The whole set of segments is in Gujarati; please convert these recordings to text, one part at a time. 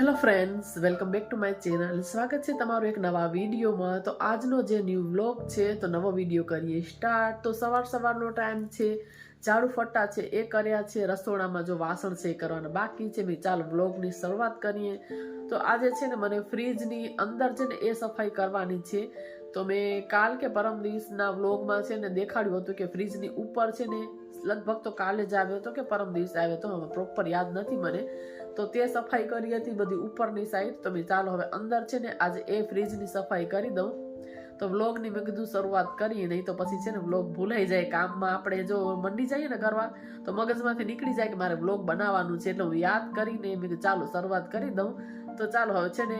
Hello friends, welcome back to my channel. સ્વાગત છે તમારું એક નવા વિડીયોમાં. તો આજનો જે ન્યૂ વ્લોગ છે, તો નવો વિડીયો કરીએ સ્ટાર્ટ. તો સવારનો ટાઈમ છે, ઝાડુ ફટ્ટા છે એ કર્યા છે, રસોડામાં જો વાસણ છે એ કરવાના બાકી છે. ભાઈ ચાલો વ્લોગની શરૂઆત કરીએ. તો આજે છે ને મને ફ્રીજની અંદર છે ને એ સફાઈ કરવાની છે. તો મેં કાલ કે પરમ દિવસના વ્લોગમાં છે ને દેખાડ્યું હતું કે ફ્રીજની ઉપર છે ને લગભગ તો કાલે જ આવ્યો હતો કે પરમ દિવસ આવ્યો હતો, પ્રોપર યાદ નથી મને. તો તે સફાઈ કરી હતી બધી ઉપરની સાઈડ. તો મેં ચાલો હવે અંદર છે ને આજે એ ફ્રીજની સફાઈ કરી દઉં. તો વ્લોગની મેં કીધું શરૂઆત કરીએ, નહીં તો પછી છે ને વ્લોગ ભૂલાઈ જાય. કામમાં આપણે જો મંડી જઈએ ને કરવા તો મગજમાંથી નીકળી જાય કે મારે વ્લોગ બનાવવાનું છે, એટલે હું યાદ કરીને મેં કીધું ચાલો શરૂઆત કરી દઉં. તો ચાલો હવે છે ને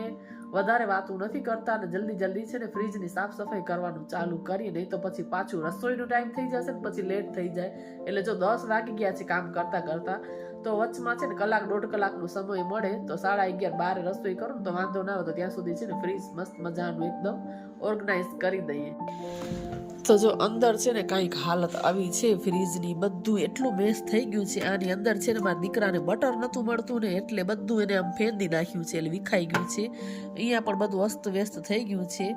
વધારે વાતું નથી કરતા અને જલ્દી છે ને ફ્રીજની સાફ સફાઈ કરવાનું ચાલુ કરીએ, નહીં તો પછી પાછું રસોઈનો ટાઈમ થઈ જશે ને પછી લેટ થઈ જાય. એટલે જો 10 વાગી ગયા છે કામ કરતા તો વચમાં છે ને કલાક 1.5 કલાકનો સમય મળે તો 11:30 12 રસોઈ કરું ને તો વાંધો ના આવે. તો ત્યાં સુધી છે ને ફ્રીજ મસ્ત મજાનું એકદમ ઓર્ગેનાઇઝ કરી દઈએ. તો જો અંદર છે ને કંઈક હાલત આવી છે ફ્રીજની, બધું એટલું મેસ થઈ ગયું છે. આની અંદર છે ને મારા દીકરાને બટર નહોતું મળતું ને એટલે બધું એને આમ ફેંદી નાખ્યું છે, એટલે વિખાઈ ગયું છે. અહીંયા પણ બધું અસ્ત વ્યસ્ત થઈ ગયું છે.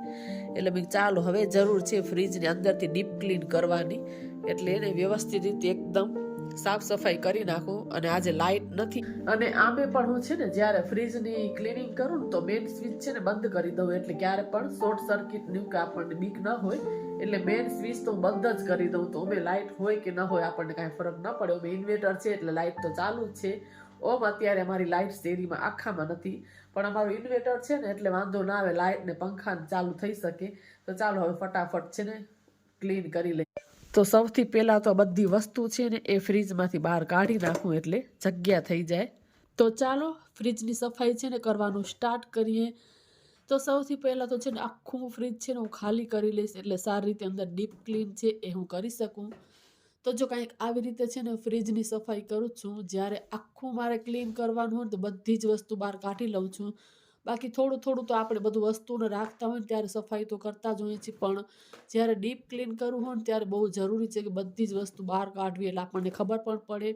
એટલે મેં ચાલો હવે જરૂર છે ફ્રીજની અંદરથી ડીપ ક્લીન કરવાની, એટલે એને વ્યવસ્થિત રીતે એકદમ સાફ સફાઈ કરી નાખું. અને આજે લાઇટ નથી અને આમે પણ હું છે ને જ્યારે ફ્રીજની ક્લીનિંગ કરું ને તો મેઇન સ્વિચ છે ને બંધ કરી દઉં, એટલે ક્યારે પણ શોર્ટ સર્કિટની કે આપણને બીક ન હોય, એટલે મેઇન સ્વિચ તો બંધ જ કરી દઉં. તો અમે લાઇટ હોય કે ન હોય આપણને કાંઈ ફરક ન પડે. અમે ઇન્વર્ટર છે એટલે લાઇટ તો ચાલુ જ છે. અત્યારે અમારી લાઇટ શેરીમાં આખામાં નથી, પણ અમારું ઇન્વર્ટર છે ને એટલે વાંધો ના આવે, લાઇટ ને પંખા ચાલુ થઈ શકે. તો ચાલો હવે ફટાફટ છે ને ક્લીન કરી લઈએ. તો સૌથી પહેલાં તો બધી વસ્તુ છે ને એ ફ્રીજમાંથી બહાર કાઢી નાખું એટલે જગ્યા થઈ જાય. તો ચાલો ફ્રીજની સફાઈ છે ને કરવાનું સ્ટાર્ટ કરીએ. તો સૌથી પહેલાં તો છે ને આખું ફ્રીજ છે ને હું ખાલી કરી લઈશ, એટલે સારી રીતે અંદર ડીપ ક્લીન છે એ હું કરી શકું. તો જો કંઈક આવી રીતે છે ને ફ્રીજની સફાઈ કરું છું, જ્યારે આખું મારે ક્લીન કરવાનું હોય તો બધી જ વસ્તુ બહાર કાઢી લઉં છું. બાકી થોડું તો આપણે બધું વસ્તુને રાખતા હોય ને ત્યારે સફાઈ તો કરતા જ હોઈએ છીએ, પણ જ્યારે ડીપ ક્લીન કરવું હોય ને ત્યારે બહુ જરૂરી છે કે બધી જ વસ્તુ બહાર કાઢવી, એટલે આપણને ખબર પણ પડે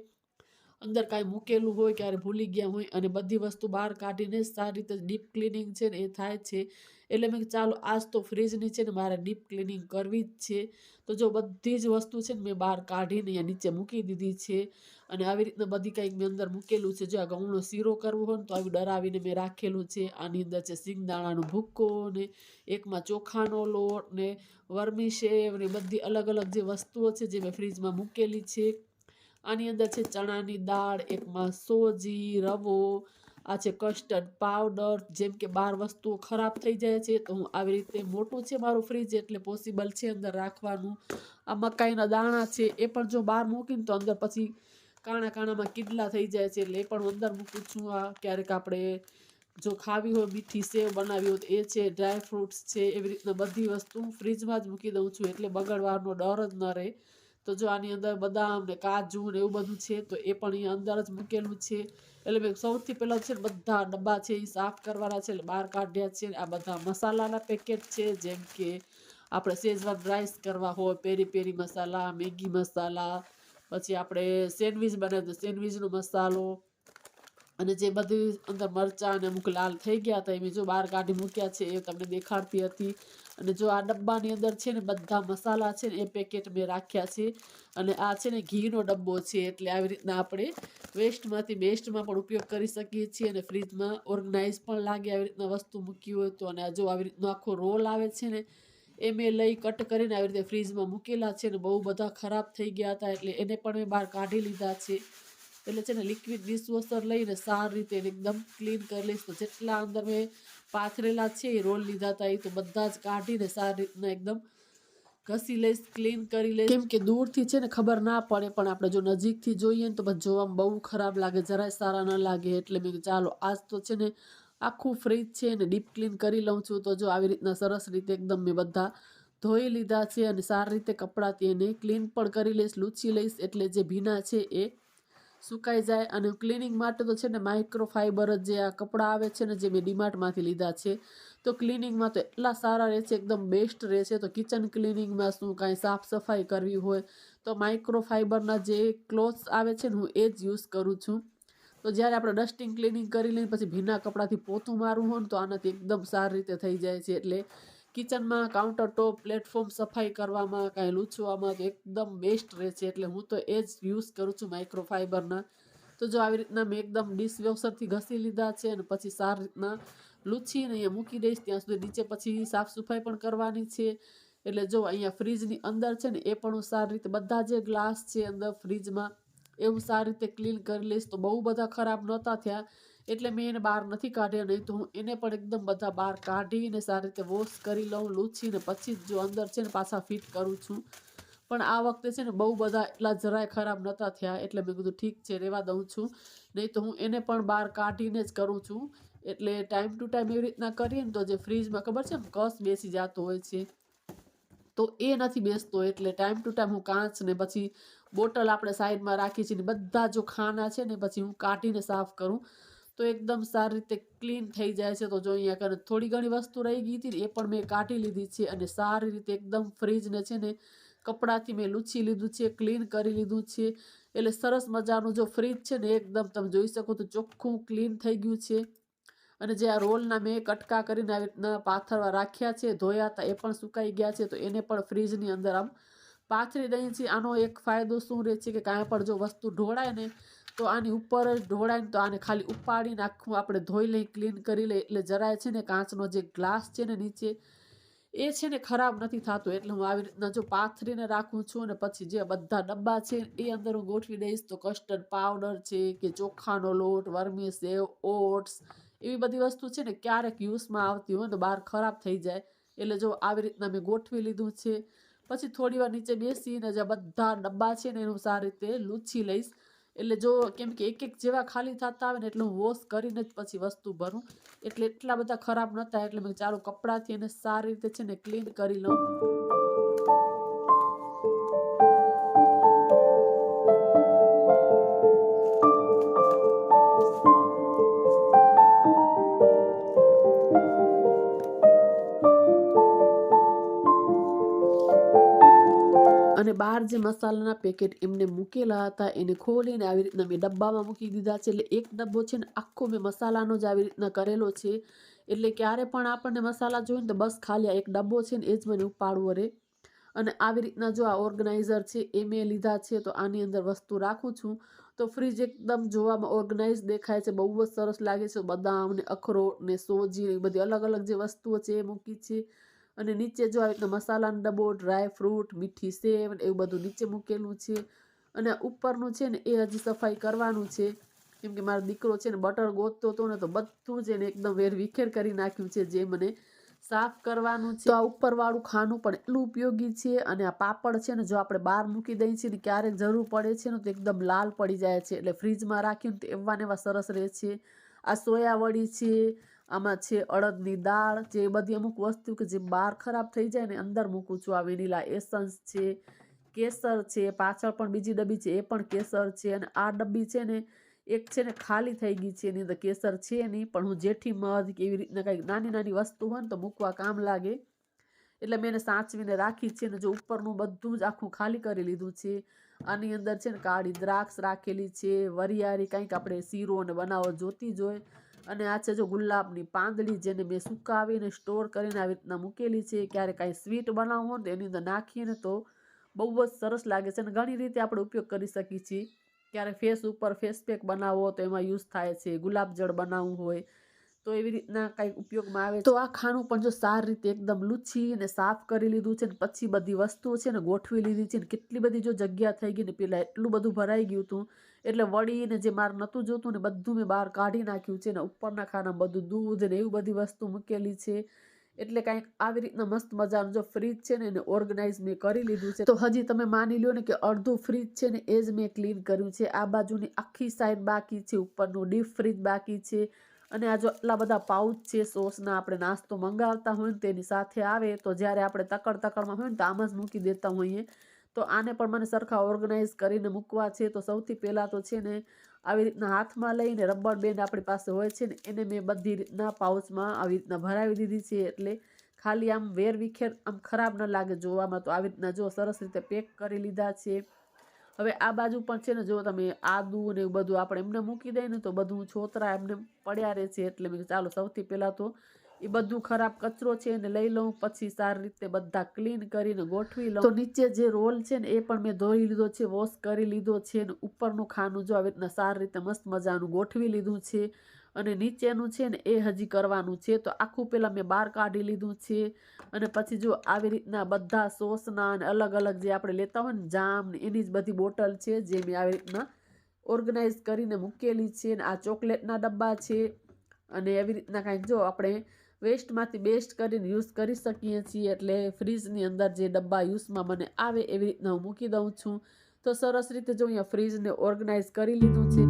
અંદર કાંઈ મૂકેલું હોય, ક્યારે ભૂલી ગયા હોય, અને બધી વસ્તુ બહાર કાઢીને સારી રીતે ડીપ ક્લિનિંગ છે ને એ થાય છે. એટલે મેં ચાલો આજ તો ફ્રીજની છે ને મારે ડીપ ક્લિનિંગ કરવી જ છે. તો જો બધી જ વસ્તુ છે ને મેં બહાર કાઢીને અહીંયા નીચે મૂકી દીધી છે. અને આવી રીતના બધી કંઈક મેં અંદર મૂકેલું છે. જો આ ઘઉંનો શીરો કરવો હોય ને તો આવી ડરાવીને મેં રાખેલું છે. આની અંદર છે સિંગદાણાનો ભૂક્કો ને એકમાં ચોખાનો લોટ ને વર્મી સેવ ને બધી અલગ જે વસ્તુઓ છે જે મેં ફ્રીજમાં મૂકેલી છે. આની અંદર છે ચણાની દાળ, એકમાં સોજી, રવો, આ છે કસ્ટર્ડ પાવડર. જેમ કે 12 વસ્તુઓ ખરાબ થઈ જાય છે તો હું આવી રીતે, મોટું છે મારું ફ્રીજ એટલે પોસિબલ છે અંદર રાખવાનું. આ મકાઈના દાણા છે એ પણ જો બહાર મૂકીને તો અંદર પછી કાણામાં કીડલા થઈ જાય છે, એટલે એ પણ અંદર મૂકું છું. આ ક્યારેક આપણે જો ખાવી હોય, મીઠી સેવ બનાવી હોય તો એ છે, ડ્રાય ફ્રૂટ્સ છે, એવી રીતના બધી વસ્તુ ફ્રીજમાં જ મૂકી દઉં છું, એટલે બગડવાનો ડર જ ન રહે. તો જો આની અંદર બદામ ને કાજુ ને એવું બધું છે તો એ પણ અહીંયા અંદર જ મૂકેલું છે. એટલે મેં સૌથી પહેલાં છે ને બધા ડબ્બા છે એ સાફ કરવાના છે, એટલે બહાર કાઢ્યા છે. આ બધા મસાલાના પેકેટ છે, જેમ કે આપણે શેઝવાન રાઈસ કરવા હોય, પેરી મસાલા, મેગી મસાલા, પછી આપણે સેન્ડવિચ બનાવીએ તો સેન્ડવિચનો મસાલો, અને જે બધી અંદર મરચાં અને અમુક લાલ થઈ ગયા હતા એ મેં જો બહાર કાઢી મૂક્યા છે, એ તમને દેખાડતી હતી. અને જો આ ડબ્બાની અંદર છે ને બધા મસાલા છે ને એ પેકેટ મેં રાખ્યા છે. અને આ છે ને ઘીનો ડબ્બો છે, એટલે આવી રીતના આપણે વેસ્ટમાંથી બેસ્ટમાં પણ ઉપયોગ કરી શકીએ છીએ, અને ફ્રીજમાં ઓર્ગનાઇઝ પણ લાગે આવી રીતના વસ્તુ મૂકી હોય તો. અને જો આવી રીતનો આખો રોલ આવે છે ને એ મેં લઈ કટ કરીને આવી રીતે ફ્રીજમાં મૂકેલા છે ને બહુ બધા ખરાબ થઈ ગયા હતા, એટલે એને પણ મેં બહાર કાઢી લીધા છે. એટલે છે ને લિક્વિડ ડિશવોશર લઈને સારી રીતે એને એકદમ ક્લીન કરી લઈશ. તો જેટલા અંદર મેં પાથરેલા છે એ રોલ લીધા હતા એ તો બધા જ કાઢીને સારી રીતના એકદમ ઘસી લઈશ, ક્લીન કરી લઈશ. કેમ કે દૂરથી છે ને ખબર ના પડે, પણ આપણે જો નજીકથી જોઈએ ને તો પછી જોવામાં બહુ ખરાબ લાગે, જરાય સારા ન લાગે. એટલે મેં ચાલો આજ તો છે ને આખું ફ્રીજ છે ને ડીપ ક્લીન કરી લઉં છું. તો જો આવી રીતના સરસ રીતે એકદમ મેં બધા ધોઈ લીધા છે અને સારી રીતે કપડાથી એને ક્લીન પણ કરી લઈશ, લૂછી લઈશ, એટલે જે ભીના છે એ સુકાઈ જાય. અને ક્લિનિંગ માટે તો છે ને માઇક્રોફાઈબર જે આ કપડાં આવે છે ને, જે મેં ડીમાર્ટમાંથી લીધા છે, તો ક્લિનિંગમાં તો એટલા સારા રહે છે, એકદમ બેસ્ટ રહે છે. તો કિચન ક્લિનિંગમાં શું કાંઈ સાફ સફાઈ કરવી હોય તો માઇક્રોફાઈબરના જે ક્લોથ્સ આવે છે ને હું એ જ યુઝ કરું છું. તો જ્યારે આપણે ડસ્ટિંગ ક્લિનિંગ કરી લઈને પછી ભીના કપડાથી પોતું મારવું હોય ને તો આનાથી એકદમ સારી રીતે થઈ જાય છે. એટલે કિચનમાં કાઉન્ટર ટોપ પ્લેટફોર્મ સફાઈ કરવામાં કાંઈ લૂછવામાં તો એકદમ બેસ્ટ રહે છે. એટલે હું તો એ જ યુઝ કરું છું માઇક્રોફાઈબરના. તો જો આવી રીતના મેં એકદમ ડિશવોશરથી ઘસી લીધા છે અને પછી સારી રીતના લૂછીને અહીંયા મૂકી દઈશ. ત્યાં સુધી નીચે પછી સાફ સફાઈ પણ કરવાની છે. એટલે જો અહીંયા ફ્રીજની અંદર છે ને એ પણ હું સારી રીતે બધા જે ગ્લાસ છે અંદર ફ્રીજમાં એવું સારી રીતે ક્લીન કરી લઈશ. તો બહુ બધા ખરાબ નહોતા થયા એટલે મેં એને બહાર નથી કાઢ્યા, નહીં તો હું એને પણ એકદમ બધા બહાર કાઢીને સારી રીતે વોશ કરી લઉં, લૂછીને પછી જ જો અંદર છે ને પાછા ફિટ કરું છું. પણ આ વખતે છે ને બહુ બધા એટલા જરાય ખરાબ નહોતા થયા એટલે મેં કીધું ઠીક છે રહેવા દઉં છું, નહીં તો હું એને પણ બહાર કાઢીને જ કરું છું. એટલે ટાઈમ ટુ ટાઈમ એવી રીતના કરીએ ને તો જે ફ્રીજમાં ખબર છે કસ બેસી જતો હોય છે તો એ નથી બેસતો. એટલે ટાઈમ ટુ ટાઈમ હું કાચ ને પછી બોટલ આપણે સાઈડમાં રાખી છીએ, બધા જો ખાના છે ને પછી હું કાઢીને સાફ કરું તો એકદમ સારી રીતે ક્લીન થઈ જાય છે. તો જો અહીંયા કરે થોડી ઘણી વસ્તુ રહી ગઈ હતી ને એ પણ મેં કાઢી લીધી છે અને સારી રીતે એકદમ ફ્રીજને છે ને કપડાથી મેં લૂછી લીધું છે, ક્લીન કરી લીધું છે. એટલે સરસ મજાનું જો ફ્રીજ છે ને એકદમ તમે જોઈ શકો તો ચોખ્ખું ક્લીન થઈ ગયું છે. અને જે આ રોલના મેં કટકા કરીને આવી રીતના પાથરવા રાખ્યા છે, ધોયા હતા, એ પણ સુકાઈ ગયા છે. તો એને પણ ફ્રીજની અંદર આમ પાથરી દઈએ છીએ. આનો એક ફાયદો શું રહે છે કે કાંઈ પણ જો વસ્તુ ઢોળાય ને તો આની ઉપર જ ઢોળાય ને તો આને ખાલી ઉપાડીને આખું આપણે ધોઈ લઈ, ક્લીન કરી લઈ, એટલે જરાય છે ને કાચનો જે ગ્લાસ છે ને નીચે એ છે ને ખરાબ નથી થતું. એટલે હું આવી રીતના જો પાથરીને રાખું છું. અને પછી જે બધા ડબ્બા છે એ અંદર હું ગોઠવી દઈશ. તો કસ્ટર્ડ પાવડર છે કે ચોખાનો લોટ, વર્મી સેવ, ઓટ્સ, એવી બધી વસ્તુ છે ને ક્યારેક યુઝમાં આવતી હોય તો બહાર ખરાબ થઈ જાય. એટલે જો આવી રીતના મેં ગોઠવી લીધું છે. પછી થોડી વાર નીચે બેસીને જે બધા ડબ્બા છે ને એનું સારી રીતે લૂછી લઈશ. એટલે જો કેમ કે એક જેવા ખાલી થતા આવે ને એટલે હું વોશ કરીને જ પછી વસ્તુ ભરું. એટલે એટલા બધા ખરાબ નહોતા એટલે મેં ચાલો કપડાથી એને સારી રીતે છે ને ક્લીન કરી લઉં. અને બહાર જે મસાલાના પેકેટ એમને મૂકેલા હતા એને ખોલીને આવી રીતના મેં ડબ્બામાં મૂકી દીધા છે. એટલે એક ડબ્બો છે ને આખો મેં મસાલાનો જ આવી રીતના કરેલો છે. એટલે ક્યારે પણ આપણને મસાલા જોઈએ ને તો બસ ખાલી એક ડબ્બો છે ને એ જ મને ઉપાડવો રહે. અને આવી રીતના જો આ ઓર્ગેનાઇઝર છે એ મેં લીધા છે. તો આની અંદર વસ્તુ રાખું છું તો ફ્રીજ એકદમ જોવામાં ઓર્ગેનાઇઝ દેખાય છે, બહુ જ સરસ લાગે છે. બદામ ને અખરોટ ને સોજી ને બધી અલગ અલગ જે વસ્તુઓ છે એ મૂકી છે. અને નીચે જો આવી રીતના મસાલાનો ડબ્બો, ડ્રાય ફ્રૂટ, મીઠી સેવ એવું બધું નીચે મૂકેલું છે. અને ઉપરનું છે ને એ હજી સફાઈ કરવાનું છે. કેમ કે મારો દીકરો છે ને બટર ગોતતો હતો ને તો બધું જ એને એકદમ વેરવિખેર કરી નાખ્યું છે, જે મને સાફ કરવાનું છે. તો આ ઉપરવાળું ખાનું પણ એટલું ઉપયોગી છે. અને આ પાપડ છે ને જો આપણે બહાર મૂકી દઈએ છીએ ને ક્યારેક જરૂર પડે છે ને તો એકદમ લાલ પડી જાય છે. એટલે ફ્રીજમાં રાખીને તો એવા ને એવા સરસ રહે છે. આ સોયાવડી છે, આમાં છે અડદની દાળ, જે બધી અમુક વસ્તુ કે જે બહાર ખરાબ થઈ જાય ને અંદર મૂકું છું. આ વેનીલા એસન્સ છે, કેસર છે, પાછળ પણ બીજી ડબ્બી છે એ પણ કેસર છે. અને આ ડબ્બી છે ને એક છે ને ખાલી થઈ ગઈ છે, એની અંદર કેસર છે નહીં, પણ હું જેઠી મધ કે એવી રીતના કંઈક નાની નાની વસ્તુ હોય ને તો મૂકવા કામ લાગે એટલે મેં એને સાચવીને રાખી છે. ને જો ઉપરનું બધું જ આખું ખાલી કરી લીધું છે. આની અંદર છે ને કાળી દ્રાક્ષ રાખેલી છે, વરિયાળી કંઈક આપણે શીરો ને બનાવો જોતી જોઈએ. અને આ છે જો ગુલાબની પાંદડી, જેને મેં સુકાવીને સ્ટોર કરીને આવી રીતના મૂકેલી છે. ક્યારે કાંઈ સ્વીટ બનાવવું હોય તો એની અંદર નાખીએ ને તો બહુ જ સરસ લાગે છે. અને ઘણી રીતે આપણે ઉપયોગ કરી શકીએ છીએ. ક્યારે ફેસ ઉપર ફેસ પેક બનાવવો તો એમાં યુઝ થાય છે, ગુલાબ જળ બનાવવું હોય તો એવી રીતના કંઈક ઉપયોગમાં આવે. તો આ ખાનું પણ જો સારી રીતે એકદમ લૂછી અને સાફ કરી લીધું છે ને પછી બધી વસ્તુઓ છે ને ગોઠવી લીધી છે ને કેટલી બધી જો જગ્યા થઈ ગઈ ને પેલા એટલું બધું ભરાઈ ગયું હતું એટલે વળીને જે માર નહોતું જોતું ને બધું મેં બહાર કાઢી નાખ્યું છે ને ઉપરના ખાનામાં બધું દૂધ ને એવી બધી વસ્તુ મૂકેલી છે. એટલે કંઈક આવી રીતના મસ્ત મજાનું જો ફ્રીજ છે ને એને ઓર્ગેનાઇઝ મેં કરી લીધું છે. તો હજી તમે માની લો ને કે અડધું ફ્રીજ છે ને એ જ મેં ક્લીન કર્યું છે. આ બાજુની આખી સાઈડ બાકી છે, ઉપરનું ડીપ ફ્રીજ બાકી છે. અને આ જો આટલા બધા પાઉચ છે સોસના, આપણે નાસ્તો મંગાવતા હોય ને તેની સાથે આવે તો જ્યારે આપણે તકડમાં હોય ને તો આમ જ મૂકી દેતા હોઈએ. તો આને પણ મને સરખા ઓર્ગેનાઇઝ કરીને મૂકવા છે. તો સૌથી પહેલાં તો છે ને આવી રીતના હાથમાં લઈને રબર બેન્ડ આપણી પાસે હોય છે ને એને મેં બધી રીતના પાઉચમાં આવી રીતના ભરાવી દીધી છે. એટલે ખાલી આમ વેરવિખેર આમ ખરાબ ન લાગે જોવામાં. તો આવી રીતના જો સરસ રીતે પેક કરી લીધા છે. હવે આ બાજુ પણ છે ને જો તમે આદુ ને એવું બધું આપણે એમને મૂકી દઈએ ને તો બધું છોતરા એમને પડ્યા રહે છે. એટલે મેં ચાલો સૌથી પહેલાં તો એ બધું ખરાબ કચરો છે એને લઈ લઉં, પછી સારી રીતે બધા ક્લીન કરીને ગોઠવી લઉં. તો નીચે જે રોલ છે ને એ પણ મેં ધોઈ લીધો છે, વોશ કરી લીધો છે. ને ઉપરનું ખાનું જો આવી રીતના સારી રીતે મસ્ત મજાનું ગોઠવી લીધું છે. અને નીચેનું છે ને એ હજી કરવાનું છે. તો આખું પહેલાં મેં બહાર કાઢી લીધું છે. અને પછી જો આવી રીતના બધા સોસના અને અલગ અલગ જે આપણે લેતા હોય ને જામ ને એની જ બધી બોટલ છે જે મેં આવી રીતના ઓર્ગેનાઇઝ કરીને મૂકેલી છે. ને આ ચોકલેટના ડબ્બા છે. અને એવી રીતના કાંઈક જો આપણે વેસ્ટમાંથી બેસ્ટ કરીને યુઝ કરી શકીએ છીએ. એટલે ફ્રીજની અંદર જે ડબ્બા યુઝમાં મને આવે એવી રીતના હું મૂકી દઉં છું. તો સરસ રીતે જો અહીંયા ફ્રીજને ઓર્ગેનાઇઝ કરી લીધું છે.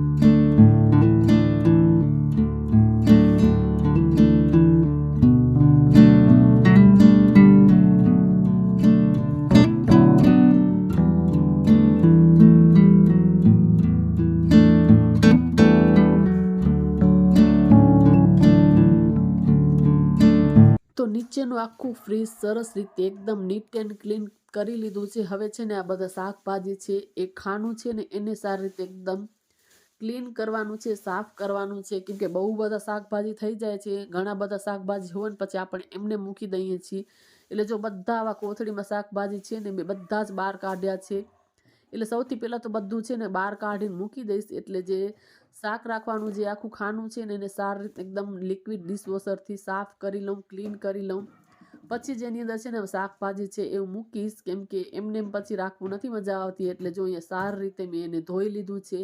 તો નીચેનું આખું ફ્રીજ સરસ રીતે એકદમ નીટ એન્ડ ક્લીન કરી લીધું છે. હવે છે ને આ બધા શાકભાજી છે એ ખાનું છે ને એને સારી રીતે એકદમ ક્લીન કરવાનું છે, સાફ કરવાનું છે. કેમ કે બહુ બધા શાકભાજી થઈ જાય છે. ઘણા બધા શાકભાજી હોય ને પછી આપણે એમને મૂકી દઈએ છીએ. એટલે જો બધા આવા કોથળીમાં શાકભાજી છે ને મેં બધા જ બહાર કાઢ્યા છે. એટલે સૌથી પહેલાં તો બધું છે ને બહાર કાઢીને મૂકી દઈશ. એટલે જે શાક રાખવાનું જે આખું ખાનું છે ને એને સારી રીતે એકદમ લિક્વિડ ડિશવોશરથી સાફ કરી લઉં, ક્લીન કરી લઉં. પછી જેની અંદર છે ને શાકભાજી છે એવું મૂકીશ. કેમ કે એમને પછી રાખવું નથી મજા આવતી. એટલે જો અહીંયા સારી રીતે મેં એને ધોઈ લીધું છે,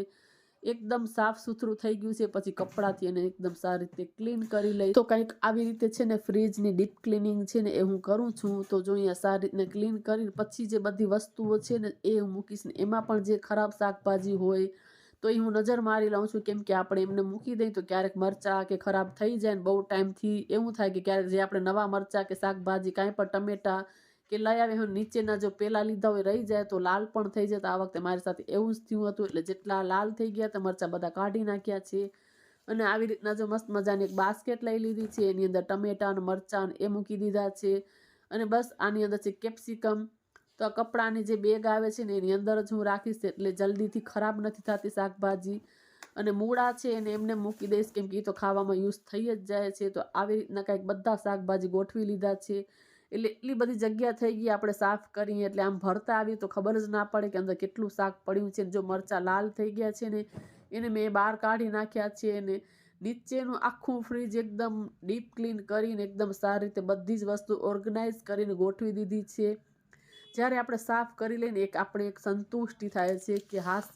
એકદમ સાફ સુથરું થઈ ગયું છે. પછી કપડાથી એને એકદમ સારી રીતે ક્લીન કરી લઈ. તો કંઈક આવી રીતે છે ને ફ્રીજની ડીપ ક્લિનિંગ છે ને એ હું કરું છું. તો જો અહીંયા સારી રીતને ક્લીન કરીને પછી જે બધી વસ્તુઓ છે ને એ હું મૂકીશ. ને એમાં પણ જે ખરાબ શાકભાજી હોય તો એ હું નજર મારી લઉં છું. કેમ કે આપણે એમને મૂકી દઈએ તો ક્યારેક મરચાં કે ખરાબ થઈ જાય ને બહુ ટાઈમથી એવું થાય કે ક્યારેક જે આપણે નવા મરચાં કે શાકભાજી કાંઈ પણ ટમેટા કે લઈ આવે હોય નીચેના જો પહેલાં લીધા હોય રહી જાય તો લાલ પણ થઈ જાય. તો આ વખતે મારી સાથે એવું જ થયું હતું. એટલે જેટલા લાલ થઈ ગયા તો મરચાં બધા કાઢી નાખ્યા છે. અને આવી રીતના જો મસ્ત મજાની એક બાસ્કેટ લઈ લીધી છે. એની અંદર ટમેટા અને મરચાં એ મૂકી દીધા છે. અને બસ આની અંદર છે કેપ્સિકમ. તો આ કપડાની જે બેગ આવે છે ને એની અંદર જ હું રાખીશ. એટલે જલ્દીથી ખરાબ નથી થતી શાકભાજી. અને મૂળા છે એને એમને મૂકી દઈશ કેમ કે એ તો ખાવામાં યુઝ થઈ જ જાય છે. તો આવી રીતના કંઈક બધા શાકભાજી ગોઠવી લીધા છે. એટલે એટલી બધી જગ્યા થઈ ગઈ આપણે સાફ કરીએ એટલે આમ ભરતા આવીએ તો ખબર જ ના પડે કે અંદર કેટલું શાક પડ્યું છે. જો મરચાં લાલ થઈ ગયા છે ને એને મેં બહાર કાઢી નાખ્યા છે. અને નીચેનું આખું ફ્રીજ એકદમ ડીપ ક્લીન કરીને એકદમ સારી રીતે બધી જ વસ્તુ ઓર્ગેનાઇઝ કરીને ગોઠવી દીધી છે. જ્યારે આપણે સાફ કરી લઈને આપણે એક સંતુષ્ટિ થાય છે કે હાસ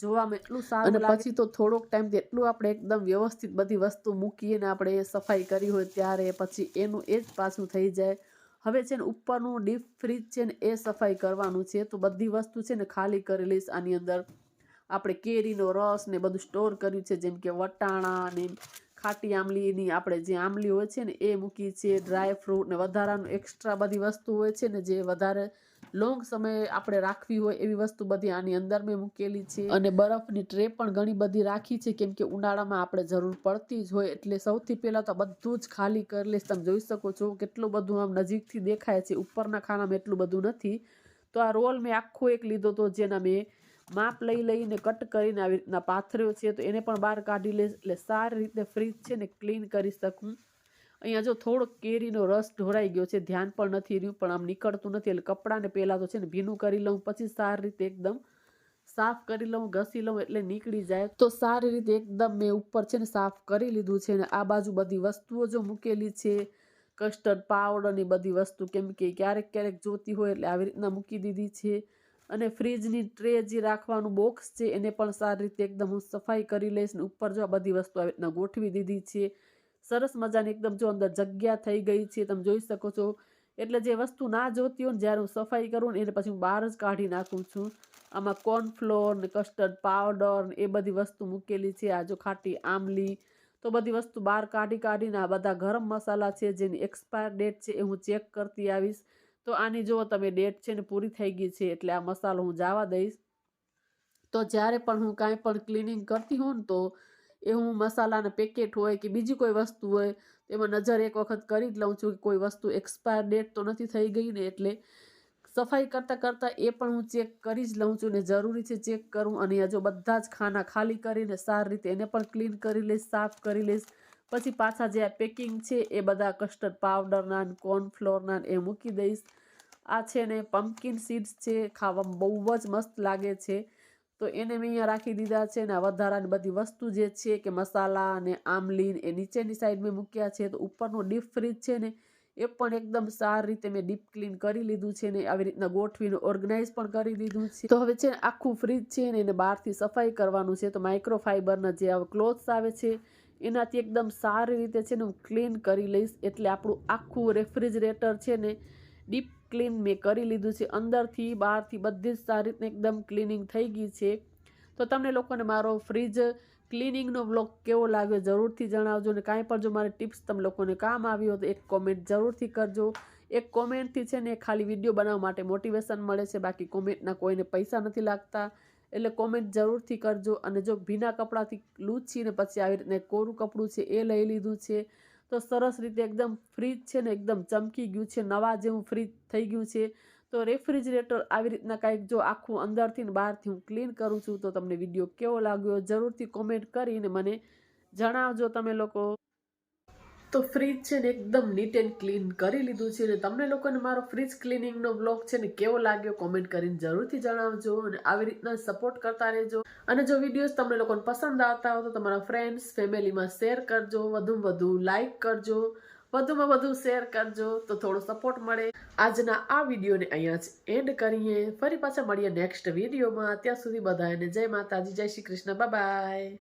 જોવામાં એટલું સારું લાગે. પછી તો થોડોક ટાઈમ એટલું આપણે એકદમ વ્યવસ્થિત બધી વસ્તુ મૂકીએ ને આપણે સફાઈ કરી હોય ત્યારે પછી એનું એ જ પાછું થઈ જાય. હવે છે ને ઉપરનું ડીપ ફ્રીજ છે ને એ સફાઈ કરવાનું છે. તો બધી વસ્તુ છે ને ખાલી કરી લઈશ. આની અંદર આપણે કેરીનો રસ ને બધું સ્ટોર કર્યું છે. જેમ કે વટાણા ને ખાટી આમલીની આપણે જે આમલી હોય છે ને એ મૂકી છે, ડ્રાય ફ્રૂટ ને વધારાનું એક્સ્ટ્રા બધી વસ્તુ હોય છે ને જે વધારે લોંગ સમય આપણે રાખવી હોય એવી વસ્તુ બધી આની અંદર મેં મૂકેલી છે. અને બરફની ટ્રે પણ ઘણી બધી રાખી છે કેમ કે ઉનાળામાં આપણે જરૂર પડતી જ હોય. એટલે સૌથી પહેલાં તો બધું જ ખાલી કરી લઈશ. તમે જોઈ શકો છો કેટલું બધું આમ નજીકથી દેખાય છે. ઉપરના ખાનામાં એટલું બધું નથી. તો આ રોલ મેં આખો એક લીધો હતો જેના મેં માપ લઈને કટ કરીને આવી રીતના પાથર્યો છે. તો એને પણ બહાર કાઢી લઈશ એટલે સારી રીતે ફ્રીજ છે ને ક્લીન કરી શકું. અહીંયા જો થોડોક કેરીનો રસ ઢોળાઈ ગયો છે, ધ્યાન પણ નથી રહ્યું પણ આમ નીકળતું નથી. એટલે કપડાને પહેલાં તો છે ને ભીનું કરી લઉં પછી સારી રીતે એકદમ સાફ કરી લઉં, ઘસી લઉં એટલે નીકળી જાય. તો સારી રીતે એકદમ મેં ઉપર છે ને સાફ કરી લીધું છે. ને આ બાજુ બધી વસ્તુઓ જો મૂકેલી છે, કસ્ટર્ડ પાવડર ની બધી વસ્તુ, કેમ કે ક્યારેક ક્યારેક જોતી હોય એટલે આવી રીતના મૂકી દીધી છે. અને ફ્રીજની ટ્રે જે રાખવાનું બોક્સ છે એને પણ સારી રીતે એકદમ હું સફાઈ કરી લઈશ. ને ઉપર જો આ બધી વસ્તુ આવી રીતના ગોઠવી દીધી છે. સરસ મજાની એકદમ જો અંદર જગ્યા થઈ ગઈ છે, તમે જોઈ શકો છો. એટલે જે વસ્તુ ના જોતી હોય ને જ્યારે હું સફાઈ કરું ને એને પછી હું બહાર જ કાઢી નાખું છું. આમાં કોર્નફ્લોર ને કસ્ટર્ડ પાવડર ને એ બધી વસ્તુ મૂકેલી છે. આ જો ખાટી આમલી, તો બધી વસ્તુ બહાર કાઢીને આ બધા ગરમ મસાલા છે જેની એક્સપાયર ડેટ છે એ હું ચેક કરતી આવીશ. તો આની જો તમે ડેટ છે ને પૂરી થઈ ગઈ છે એટલે આ મસાલો હું જવા દઈશ. તો જ્યારે પણ હું કાંઈ પણ ક્લિનિંગ કરતી હોઉં ને તો એ હું મસાલાના પેકેટ હોય કે બીજી કોઈ વસ્તુ હોય એમાં નજર એક વખત કરી જ લઉં છું કે કોઈ વસ્તુ એક્સપાયર ડેટ તો નથી થઈ ગઈ ને. એટલે સફાઈ કરતાં એ પણ હું ચેક કરી જ લઉં છું ને જરૂરી છે ચેક કરું. અને જો બધા જ ખાના ખાલી કરીને સારી રીતે એને પણ ક્લીન કરી લઈશ, સાફ કરી લઈશ. પછી પાછા જે આ પેકિંગ છે એ બધા કસ્ટર્ડ પાવડરના ને કોર્નફ્લોરના એ મૂકી દઈશ. આ છે ને પમ્પકિન સીડ્સ છે, ખાવામાં બહુ જ મસ્ત લાગે છે. તો એને મેં અહીંયા રાખી દીધા છે. ને આ વધારાની બધી વસ્તુ જે છે કે મસાલા અને આમલી એ નીચેની સાઈડ મેં મૂક્યા છે. તો ઉપરનું ડીપ ફ્રીજ છે ને એ પણ એકદમ સારી રીતે મેં ડીપ ક્લીન કરી લીધું છે ને આવી રીતના ગોઠવીને ઓર્ગેનાઇઝ પણ કરી દીધું છે. તો હવે છે ને આખું ફ્રીજ છે ને એને બહારથી સફાઈ કરવાનું છે. તો માઇક્રોફાઈબરના જે ક્લોથ્સ આવે છે એનાથી એકદમ સારી રીતે છે ને હું ક્લીન કરી લઈશ. એટલે આપણું આખું રેફ્રિજરેટર છે ને ડીપ ક્લીન મેં કરી લીધું છે. અંદરથી બહારથી બધી જ સારી રીતે એકદમ ક્લિનિંગ થઈ ગઈ છે. તો તમને લોકોને મારો ફ્રીજ ક્લિનિંગનો વ્લોગ કેવો લાગ્યો જરૂરથી જણાવજો. ને કાંઈ પણ જો મારી ટિપ્સ તમે લોકોને કામ આવ્યો તો એક કોમેન્ટ જરૂરથી કરજો. એક કોમેન્ટથી છે ને ખાલી વિડીયો બનાવવા માટે મોટિવેશન મળે છે, બાકી કોમેન્ટના કોઈને પૈસા નથી લાગતા. એટલે કોમેન્ટ જરૂરથી કરજો. અને જો ભીના કપડાથી લૂછીને પછી આવી રીતના કોરું કપડું છે એ લઈ લીધું છે. તો સરસ રીતે એકદમ ફ્રીજ છે ને એકદમ ચમકી ગયું છે, નવા જેવું ફ્રીજ થઈ ગયું છે. તો રેફ્રિજરેટર આવી રીતના કાંઈક જો આખું અંદરથી ને બહારથી હું ક્લીન કરું છું. તો તમને વિડીયો કેવો લાગ્યો જરૂરથી કોમેન્ટ કરીને મને જણાવજો તમે લોકો. તો ફ્રીજ છે ને એકદમ નીટ એન્ડ ક્લીન કરી લીધું છે. ને તમને લોકોને મારો ફ્રીજ ક્લિનિંગનો બ્લોગ છે ને કેવો લાગ્યો કોમેન્ટ કરીને જરૂરથી જણાવજો. અને આવી રીતના સપોર્ટ કરતા રહેજો. અને જો વિડીયોઝ તમને લોકોને પસંદ આવતા હોય તો તમારા ફ્રેન્ડ્સ ફેમિલીમાં શેર કરજો, વધુમાં વધુ લાઈક કરજો, વધુમાં વધુ શેર કરજો તો થોડો સપોર્ટ મળે. આજના આ વિડીયોને અહીંયા જ એન્ડ કરીએ. ફરી પાછા મળીએ નેક્સ્ટ વિડીયોમાં. ત્યાં સુધી બધાને જય માતાજી, જય શ્રી કૃષ્ણ, બાય બાય.